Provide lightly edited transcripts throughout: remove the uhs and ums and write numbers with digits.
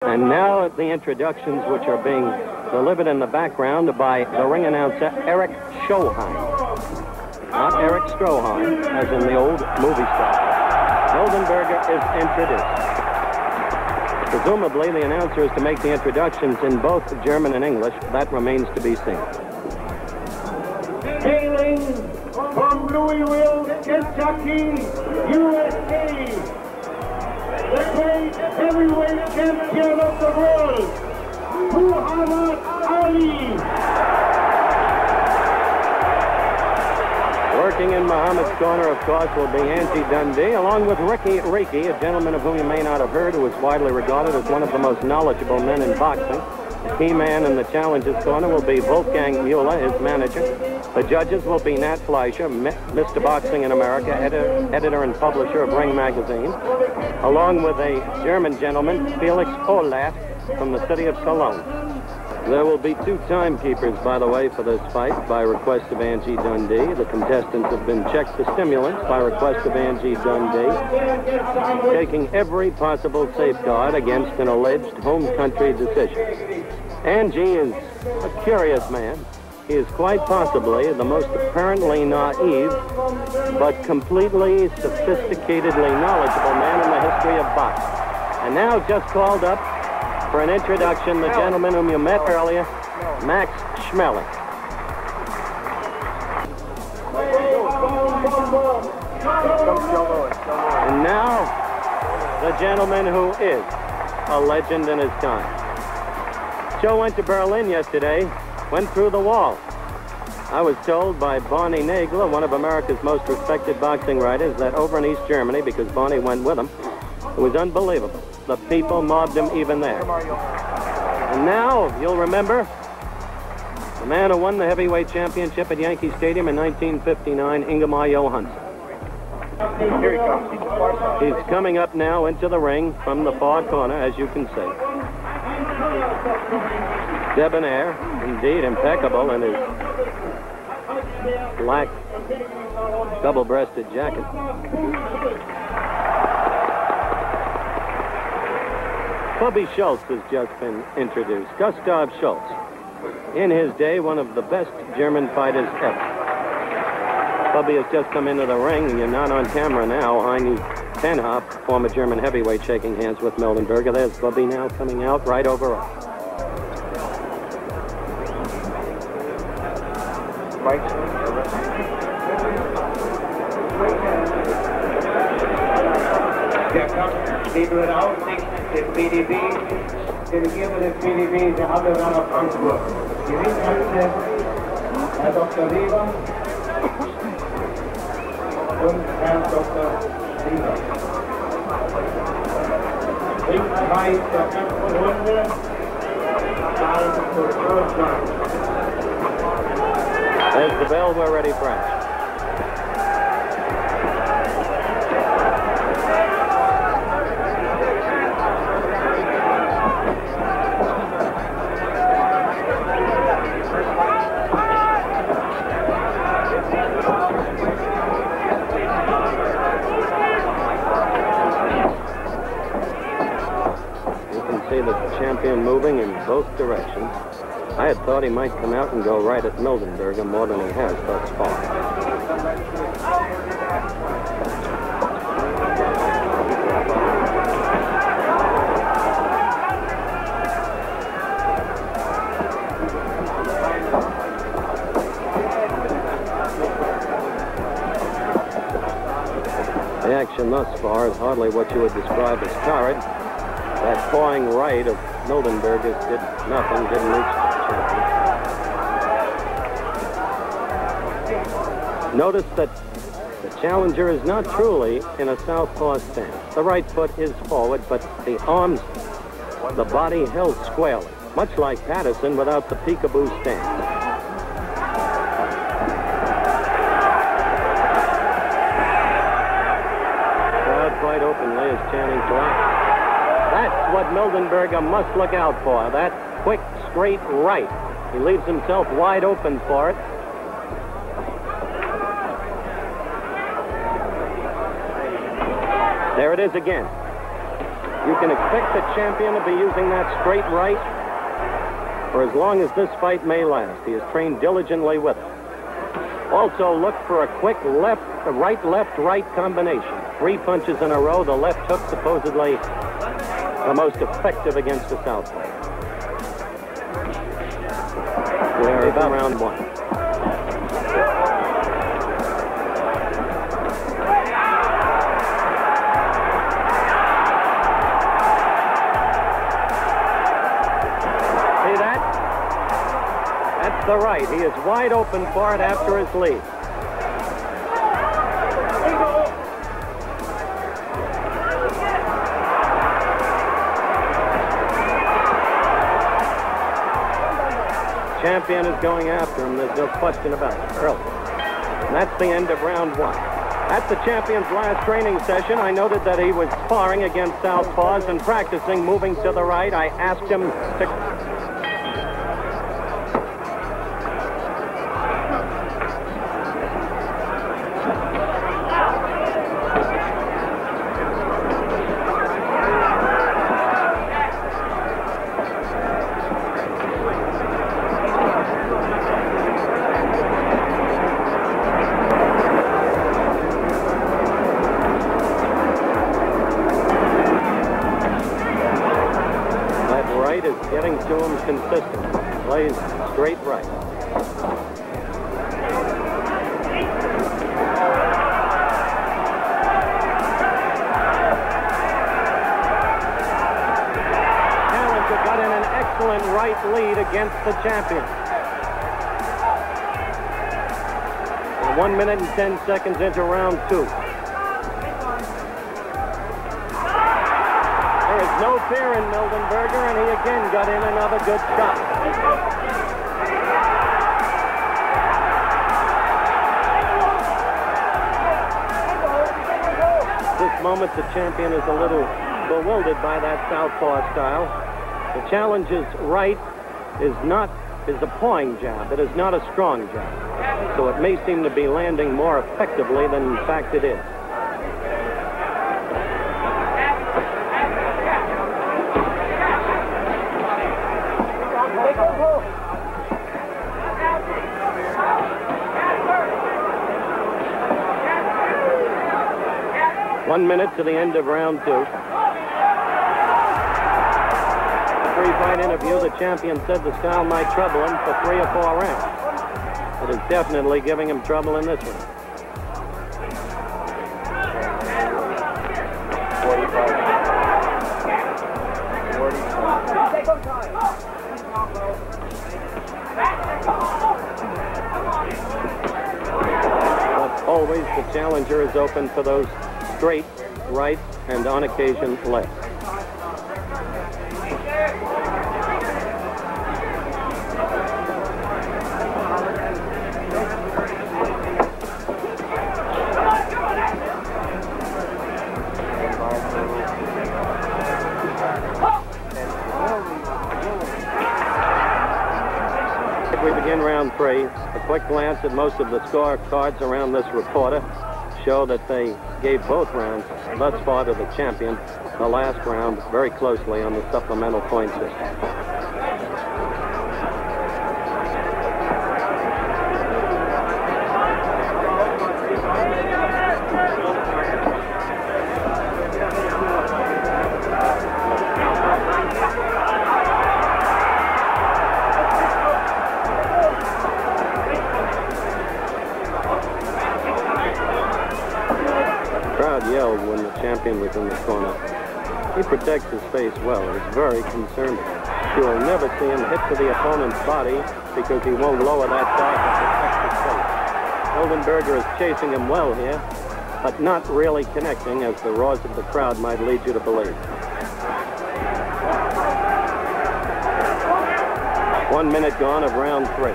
And now the introductions, which are being delivered in the background by the ring announcer, Eric Schoheim. Not Eric Stroheim, as in the old movie star. Mildenberger is introduced. Presumably, the announcer is to make the introductions in both German and English. That remains to be seen. Hailing from Louisville, Kentucky, USA, the great heavyweight champion of the world, Muhammad Ali. Working in Muhammad's corner, of course, will be Angie Dundee, along with Ricky Reiki, a gentleman of whom you may not have heard, who is widely regarded as one of the most knowledgeable men in boxing. The key man in the challenger's corner will be Wolfgang Mueller, his manager. The judges will be Nat Fleischer, Mr. Boxing in America, editor and publisher of Ring Magazine, along with a German gentleman, Felix Olat, from the city of Cologne. There will be two timekeepers, by the way, for this fight, by request of Angie Dundee. The contestants have been checked for stimulants by request of Angie Dundee, taking every possible safeguard against an alleged home country decision. Angie is a curious man. He is quite possibly the most apparently naive, but completely sophisticatedly knowledgeable man in the history of boxing. And now just called up for an introduction, the gentleman whom you met earlier, Max Schmeling. And now, the gentleman who is a legend in his time. Joe went to Berlin yesterday, went through the wall. I was told by Barney Nagler, one of America's most respected boxing writers, that over in East Germany, because Barney went with him, it was unbelievable. The people mobbed him even there. And now, you'll remember, the man who won the heavyweight championship at Yankee Stadium in 1959, Ingemar Johansson. Here he comes. He's coming up now into the ring from the far corner, as you can see. Debonair, indeed impeccable in his black double-breasted jacket. Bubby Schultz has just been introduced. Gustav Schultz. In his day, one of the best German fighters ever. Bubby has just come into the ring, and you're not on camera now. Heini Tenhop, former German heavyweight, shaking hands with Mildenberger. There's Bubby now coming out right over us. Der PDB, delegierte des PDB, der Adelaner Frankfurt. Gewinnt Herr Dr. Weber und Herr Dr. Weber. Ringpreis der 5. Runde, Karl Mildenberger. There's the bell, we're ready for action. See the champion moving in both directions. I had thought he might come out and go right at Mildenberger more than he has thus far. The action thus far is hardly what you would describe as torrid. That pawing right of Mildenberger's did nothing, didn't reach the champion. Notice that the challenger is not truly in a southpaw stance. The right foot is forward, but the arms, the body held squarely, much like Patterson without the peekaboo stance. Crowd quite openly is chanting for action. That's what Mildenberger must look out for, that quick, straight right. He leaves himself wide open for it. There it is again. You can expect the champion to be using that straight right for as long as this fight may last. He has trained diligently with it. Also, look for a quick right combination. 3 punches in a row, the left hook supposedly the most effective against the southpaw. We're about round 1. See that? That's the right. He is wide open for it after his lead. Champion is going after him. There's no question about it. Early. And that's the end of round 1. At the champion's last training session, I noted that he was sparring against southpaws and practicing moving to the right. I asked him to... Getting to him consistently. Plays straight right. Challenger got in an excellent right lead against the champion. 1 minute and 10 seconds into round 2. No fear in Mildenberger, and he again got in another good shot. At this moment, the champion is a little bewildered by that southpaw style. The challenger's right is a pawing jab. It is not a strong jab. So it may seem to be landing more effectively than in fact it is. One minute to the end of round 2. Pre-fight interview, the champion said the style might trouble him for 3 or 4 rounds. It is definitely giving him trouble in this one. 45. But always the challenger is open for those straight right and on occasion left. We begin round 3. A quick glance at most of the score cards around this reporter show that they gave both rounds thus far to the champion. The last round very closely on the supplemental point system. Yelled when the champion was in the corner. He protects his face well. He's very concerned. You will never see him hit to the opponent's body because he won't lower that guard to protect his face. Mildenberger is chasing him well here, but not really connecting, as the roars of the crowd might lead you to believe. 1 minute gone of round 3.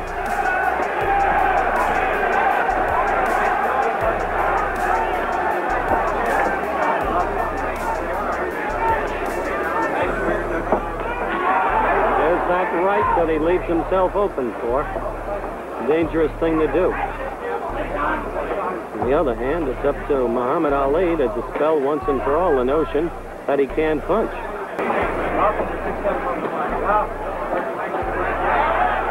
Right that he leaves himself open for. A dangerous thing to do. On the other hand, it's up to Muhammad Ali to dispel once and for all the notion that he can't punch.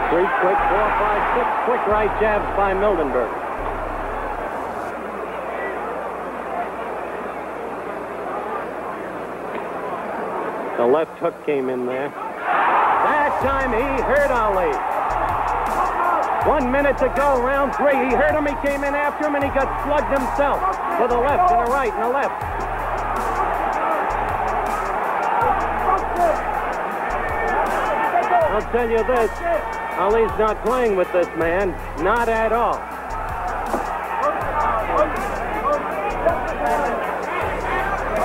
3 quick, 4, 5, 6 quick right jabs by Mildenberger. The left hook came in there. That time he hurt Ali. 1 minute to go, round 3. He hurt him, he came in after him, and he got slugged himself. To the left, and a right, and a left. I'll tell you this, Ali's not playing with this man. Not at all.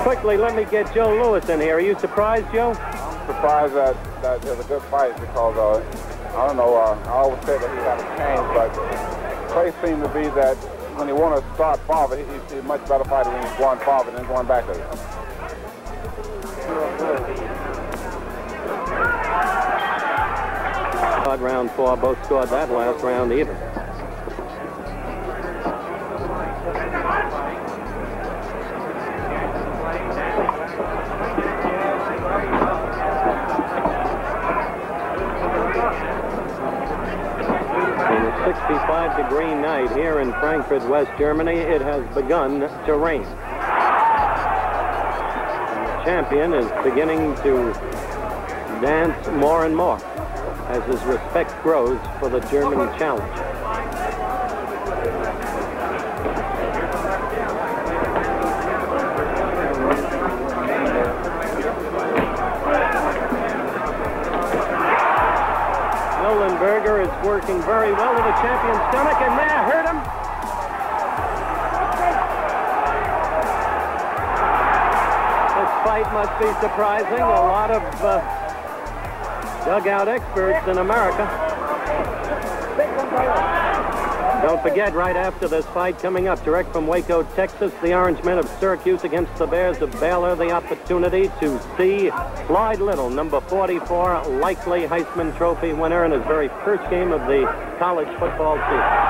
Quickly, let me get Joe Louis in here. Are you surprised, Joe? I'm surprised that there's a good fight because, I don't know, I always say that he had a change, but Clay seemed to be that when he want to start forward, he's a much better fighter when he's going forward than going backwards. Round 4, both scored that last round even. On a 65-degree night here in Frankfurt, West Germany, it has begun to rain. The champion is beginning to dance more and more as his respect grows for the German challenge. Mildenberger is working very well to the champion's stomach, and there hurt him. This fight must be surprising. A lot of dugout experts in America. Don't forget, right after this fight, coming up direct from Waco, Texas, the Orange Men of Syracuse against the Bears of Baylor, the opportunity to see Floyd Little, number 44, likely Heisman Trophy winner in his very first game of the college football season.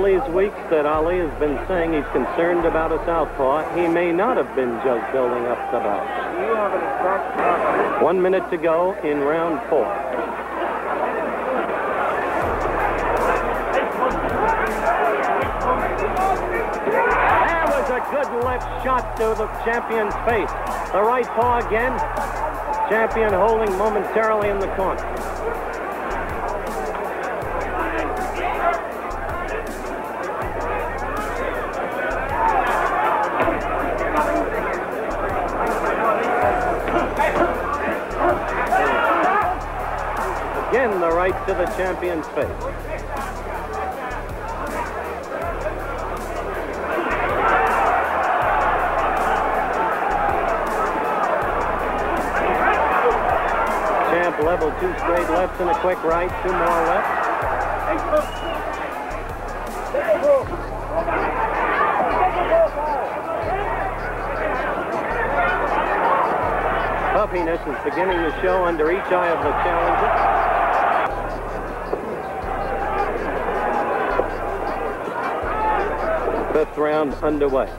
These weeks that Ali has been saying he's concerned about a southpaw, he may not have been just building up the bout. 1 minute to go in round 4. There was a good left shot to the champion's face. The right paw again. Champion holding momentarily in the corner. Again, the right to the champion's face. Champ level, 2 straight lefts and a quick right, 2 more lefts. Puffiness is beginning to show under each eye of the challenger. Fifth round underway.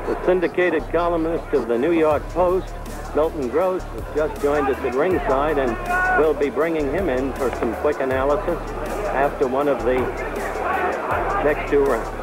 The syndicated columnist of the New York Post, Milton Gross, has just joined us at ringside, and we'll be bringing him in for some quick analysis after one of the next 2 rounds.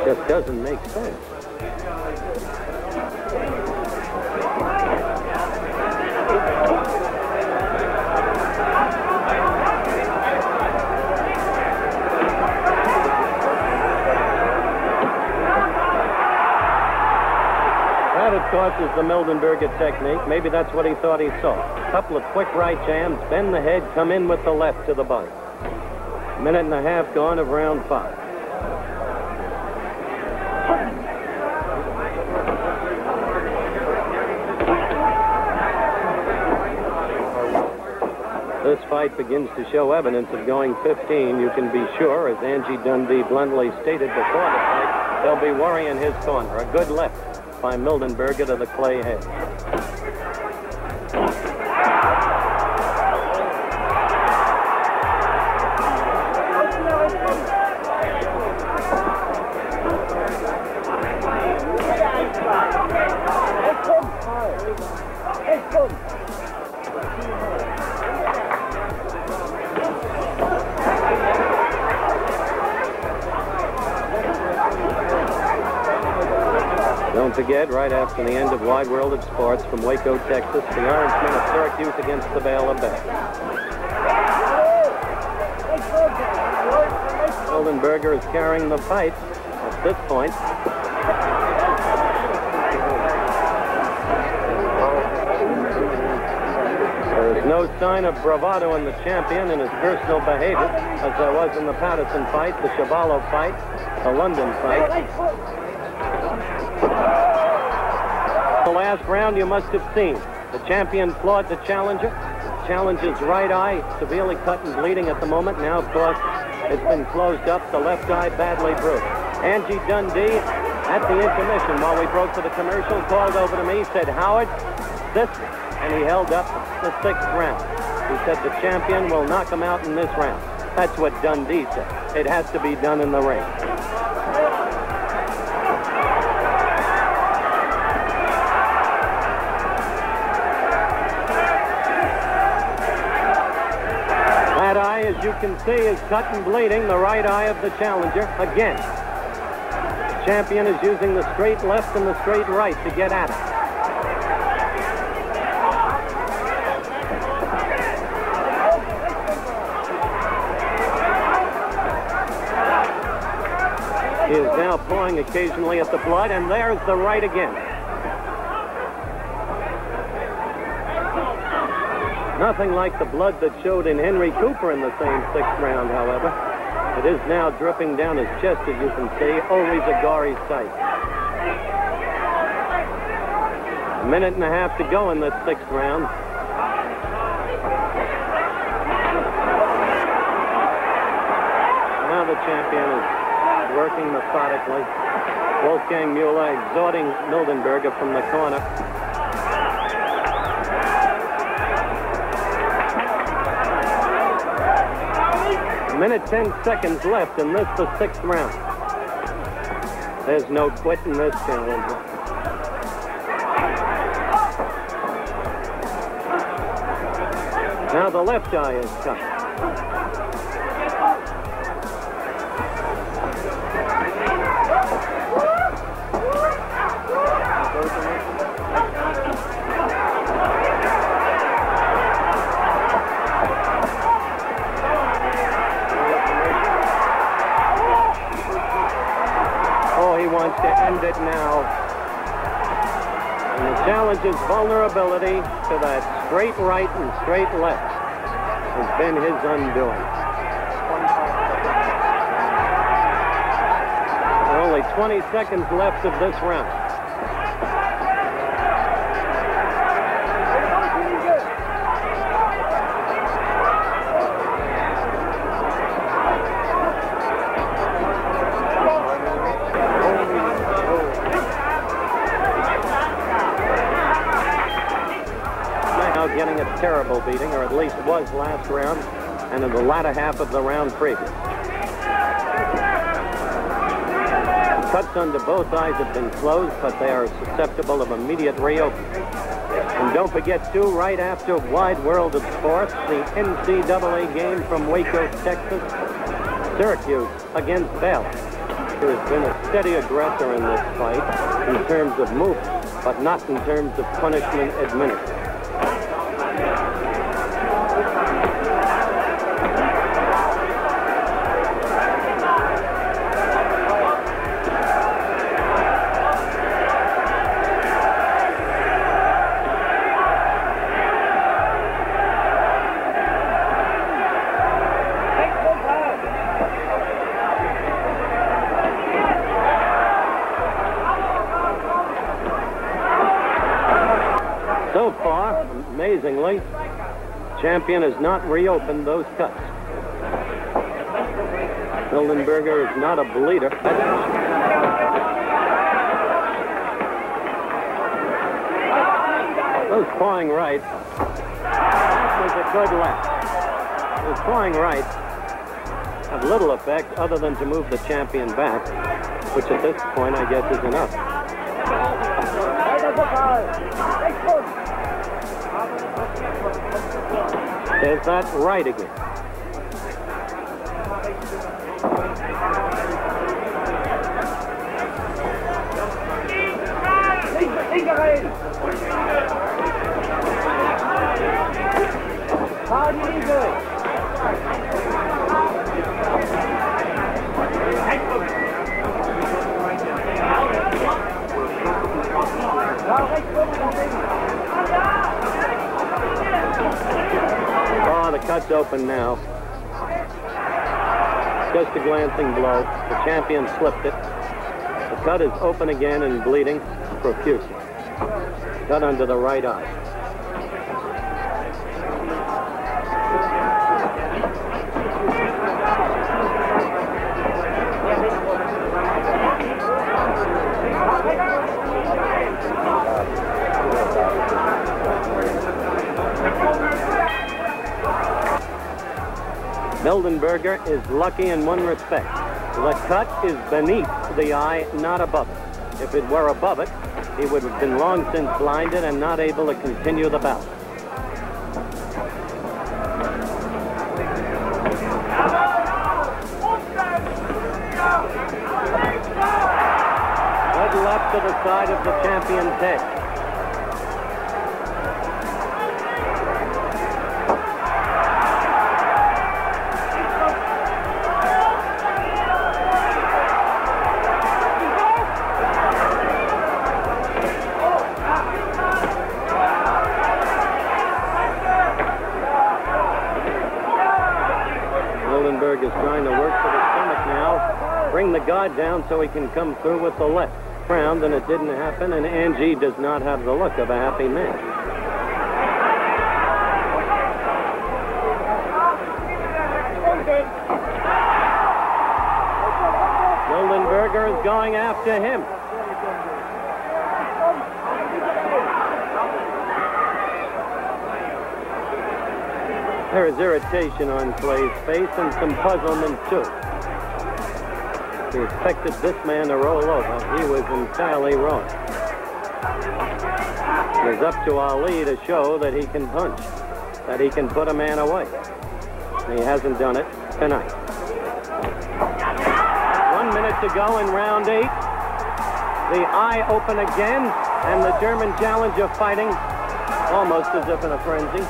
Just doesn't make sense. That course, is the Mildenberger technique. Maybe that's what he thought he saw. A couple of quick right jams, bend the head, come in with the left to the body. Minute and a half gone of round 5. This fight begins to show evidence of going 15. You can be sure, as Angie Dundee bluntly stated before the fight, they'll be worrying his corner. A good left by Mildenberger to the clay head. Don't forget, right after the end of Wide World of Sports from Waco, Texas, the Orangemen of Syracuse against the Baylor Bears. Mildenberger is carrying the fight at this point. There is no sign of bravado in the champion in his personal behavior, as there was in the Patterson fight, the Chavallo fight, the London fight. The last round you must have seen. The champion flawed the challenger. Challenger's right eye severely cut and bleeding at the moment. Now, of course, it's been closed up. The left eye badly bruised. Angie Dundee, at the intermission, while we broke to the commercial, called over to me, said, "Howard, this," and he held up the 6th round. He said the champion will knock him out in this round. That's what Dundee said. It has to be done in the ring. That eye, as you can see, is cut and bleeding, the right eye of the challenger. Again, the champion is using the straight left and the straight right to get at it. He is now pulling occasionally at the blood, and there's the right again. Nothing like the blood that showed in Henry Cooper in the same 6th round, however. It is now dripping down his chest, as you can see. Always a gory sight. A minute and a half to go in this 6th round. Now the champion is working methodically. Wolfgang Mueller exhorting Mildenberger from the corner. A minute 10 seconds left in this, the 6th round. There's no quitting this challenger. Now the left eye is cut. Wants to end it now. And the challenger's vulnerability to that straight right and straight left has been his undoing. There are only 20 seconds left of this round. Getting a terrible beating, or at least was last round, and in the latter half of the round previous. Cuts under both eyes have been closed, but they are susceptible of immediate reopening. And don't forget, too, right after Wide World of Sports, the NCAA game from Waco, Texas, Syracuse against Baylor. There has been a steady aggressor in this fight in terms of movement, but not in terms of punishment administered. amazingly, champion has not reopened those cuts. Mildenberger is not a bleeder. Those clawing right. That was a good left. Those clawing right have little effect other than to move the champion back, which at this point I guess is enough. There's that right again. Oh, the cut's open now. Just a glancing blow. The champion slipped it. The cut is open again and bleeding profusely. Cut under the right eye. Mildenberger is lucky in one respect. The cut is beneath the eye, not above it. If it were above it, he would have been long since blinded and not able to continue the bout. Good left to the side of the champion's head. Mildenberger is trying to work for the stomach now, bring the guard down so he can come through with the left. Round, and it didn't happen, and Angie does not have the look of a happy man. Mildenberger is going after him. There is irritation on Clay's face and some puzzlement, too. He expected this man to roll over. He was entirely wrong. It was up to Ali to show that he can punch, that he can put a man away. And he hasn't done it tonight. 1 minute to go in round 8. The eye open again, and the German challenger fighting almost as if in a frenzy.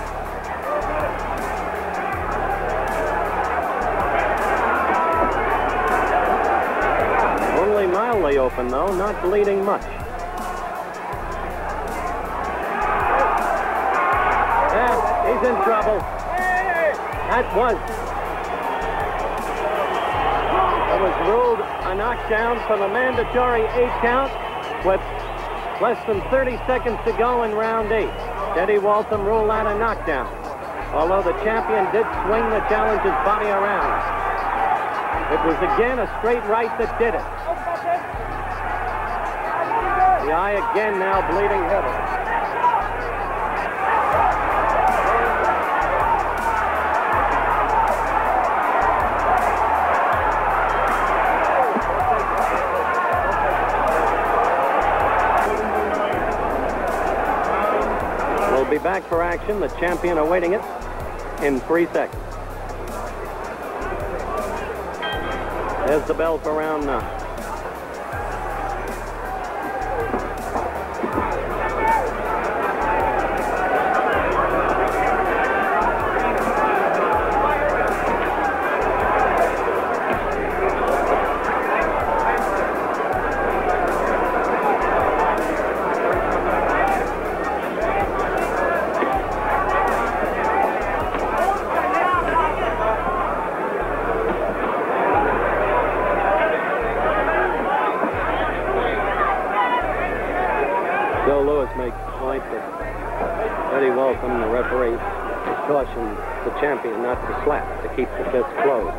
Mildly open, though, not bleeding much. Yeah, he's in trouble. That was. It was ruled a knockdown for the mandatory 8 count with less than 30 seconds to go in round 8. Teddy Waltham ruled that a knockdown, although the champion did swing the challenger's body around. It was again a straight right that did it. The eye again now bleeding heavily. We'll be back for action. The champion awaiting it in 3 seconds. There's the bell for round 9. point, but Eddie Waltham, the referee, cautioned the champion not to slap, to keep the fist closed.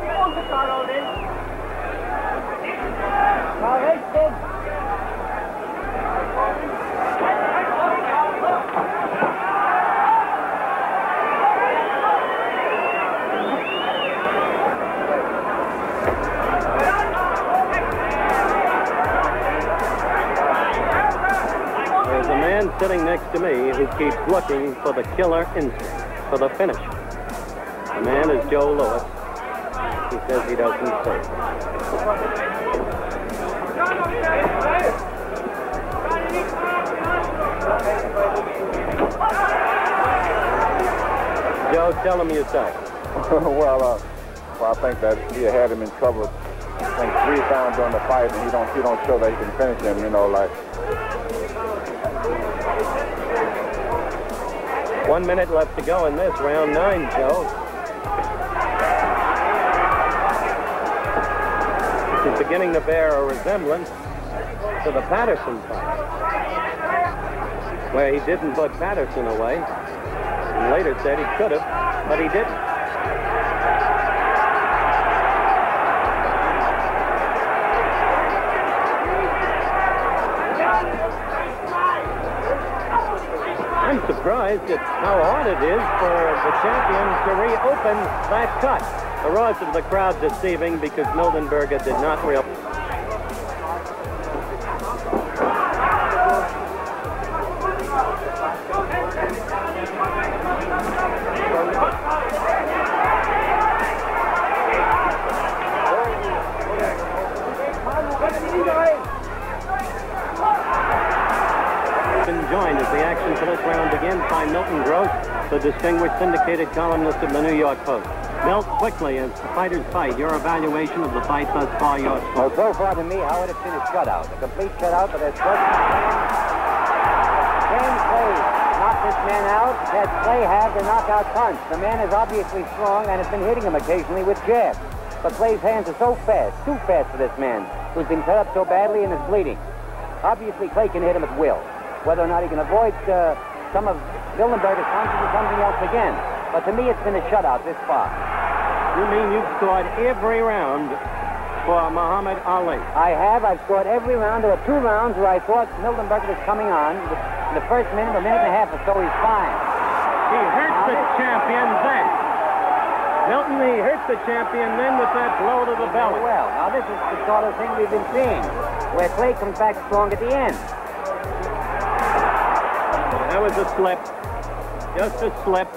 There's a man sitting next to me who keeps looking for the killer instinct, for the finish. The man is Joe Lewis. He says he doesn't say. Joe, tell him yourself. Well, I think that he had him in trouble, I think 3 times during the fight, and he don't show that he can finish him, you know, like. 1 minute left to go in this round 9, Joe. This is beginning to bear a resemblance to the Patterson fight, where he didn't put Patterson away, and later said he could have, but he didn't. I'm surprised at how hard it is for the champion to reopen that cut. The rest of the crowd deceiving because Mildenberger did not reopen. Joined as the action for this round begins by Milton Gross, the distinguished syndicated columnist of the New York Post. Milt, quickly, as the fighters fight, your evaluation of the fight thus far, your score. Well, so far to me, Howard, it's been a shutout. A complete shutout, but there's same Clay knocked this man out. Has Clay have the knockout punch. The man is obviously strong and has been hitting him occasionally with jabs. But Clay's hands are so fast, too fast for this man, who's been cut up so badly and is bleeding. Obviously, Clay can hit him at will. Whether or not he can avoid some of Mildenberger's punches is something else again. But to me, it's been a shutout this far. You mean you've scored every round for Muhammad Ali? I have. I've scored every round. There were 2 rounds where I thought Mildenberger was coming on. In the first minute, a minute and a half or so, he's fine. He hurts the champion then. Milton, he hurts the champion then with that blow to the belly. Well, now this is the sort of thing we've been seeing, where Clay comes back strong at the end. That was a slip. Just a slip.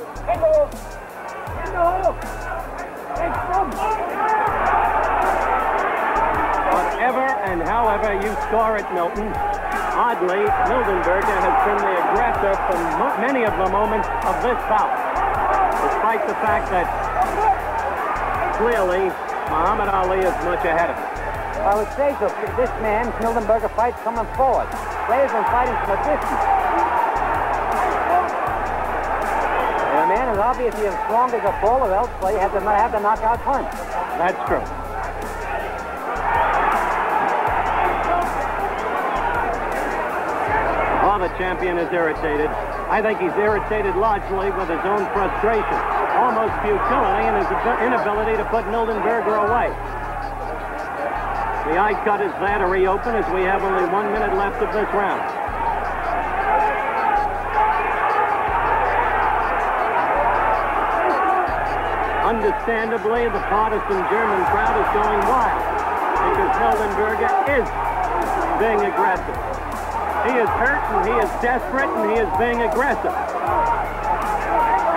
Whatever and however you score it, Milton, oddly, Mildenberger has been the aggressor for many of the moments of this bout, despite the fact that clearly Muhammad Ali is much ahead of him. I would say so. This man, Mildenberger, fights coming forward. Clay's been fighting from a distance. The man is obviously as strong as a bull, or else Clay has to have the knockout punch. That's true. Oh, the champion is irritated. I think he's irritated largely with his own frustration, almost futility, and his inability to put Mildenberger away. The eye cut is there to reopen as we have only 1 minute left of this round. Understandably, the partisan German crowd is going wild because Mildenberger is being aggressive. He is hurt and he is desperate and he is being aggressive.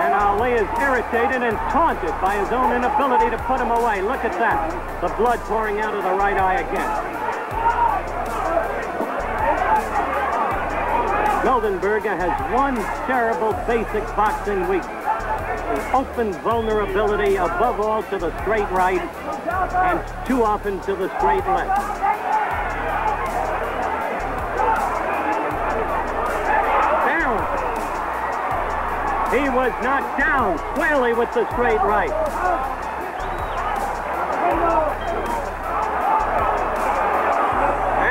And Ali is irritated and taunted by his own inability to put him away. Look at that. The blood pouring out of the right eye again. Mildenberger has one terrible basic boxing weakness. Open vulnerability above all to the straight right and too often to the straight left. Down. He was knocked down squarely with the straight right.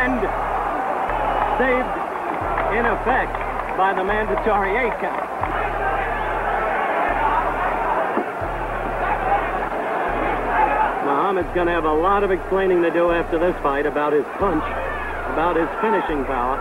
And saved in effect by the mandatory 8 count. Muhammad's going to have a lot of explaining to do after this fight about his punch, about his finishing power.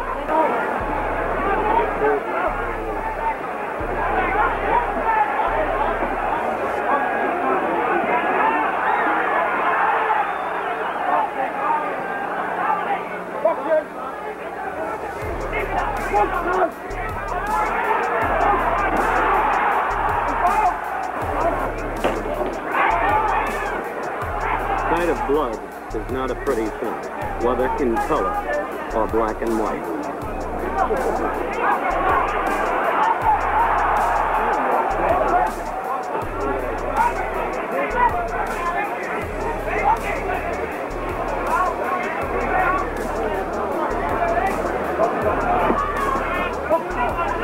Sight of blood is not a pretty thing, whether in color or black and white.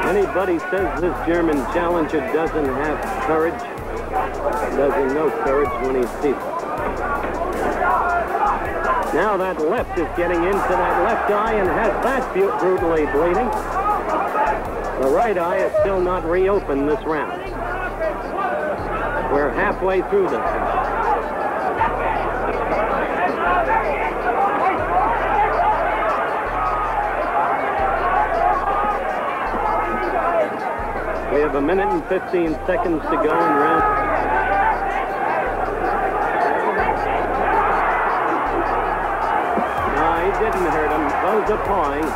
Anybody says this German challenger doesn't have courage, doesn't know courage when he sees it. Now that left is getting into that left eye and has that brutally bleeding. The right eye is still not reopened this round. We're halfway through this. We have 1 minute and 15 seconds to go in round. No, he didn't hurt him. Those are pawing.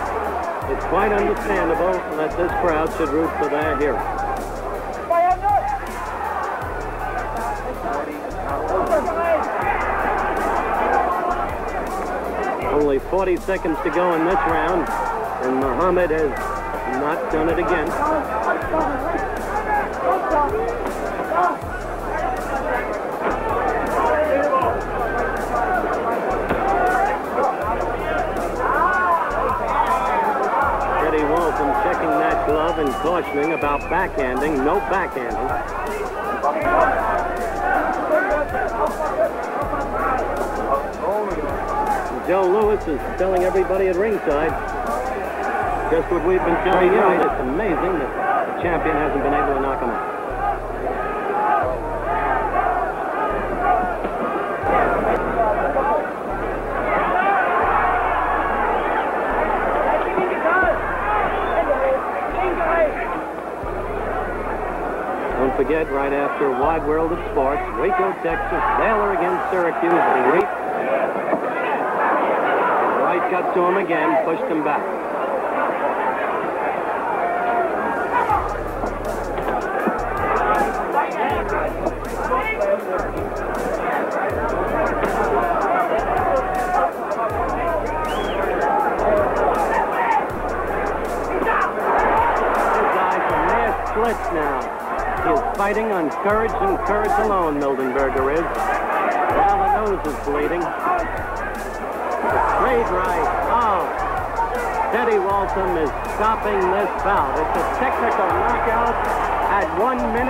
It's quite understandable that this crowd should root for their hero. Only 40 seconds to go in this round, and Muhammad has not done it again. Eddie Walton checking that glove and cautioning about backhanding. No backhanding. Joe Louis is telling everybody at ringside just what we've been telling you. It's amazing that the champion hasn't been able to knock him out. Don't forget, right after Wide World of Sports, Waco, Texas, Baylor against Syracuse. Right got to him again, pushed him back. Splits now. He is fighting on courage and courage alone, Mildenberger is. Now the nose is bleeding. Straight right. Oh. Teddy Walton is stopping this bout. It's a technical knockout at 1 minute.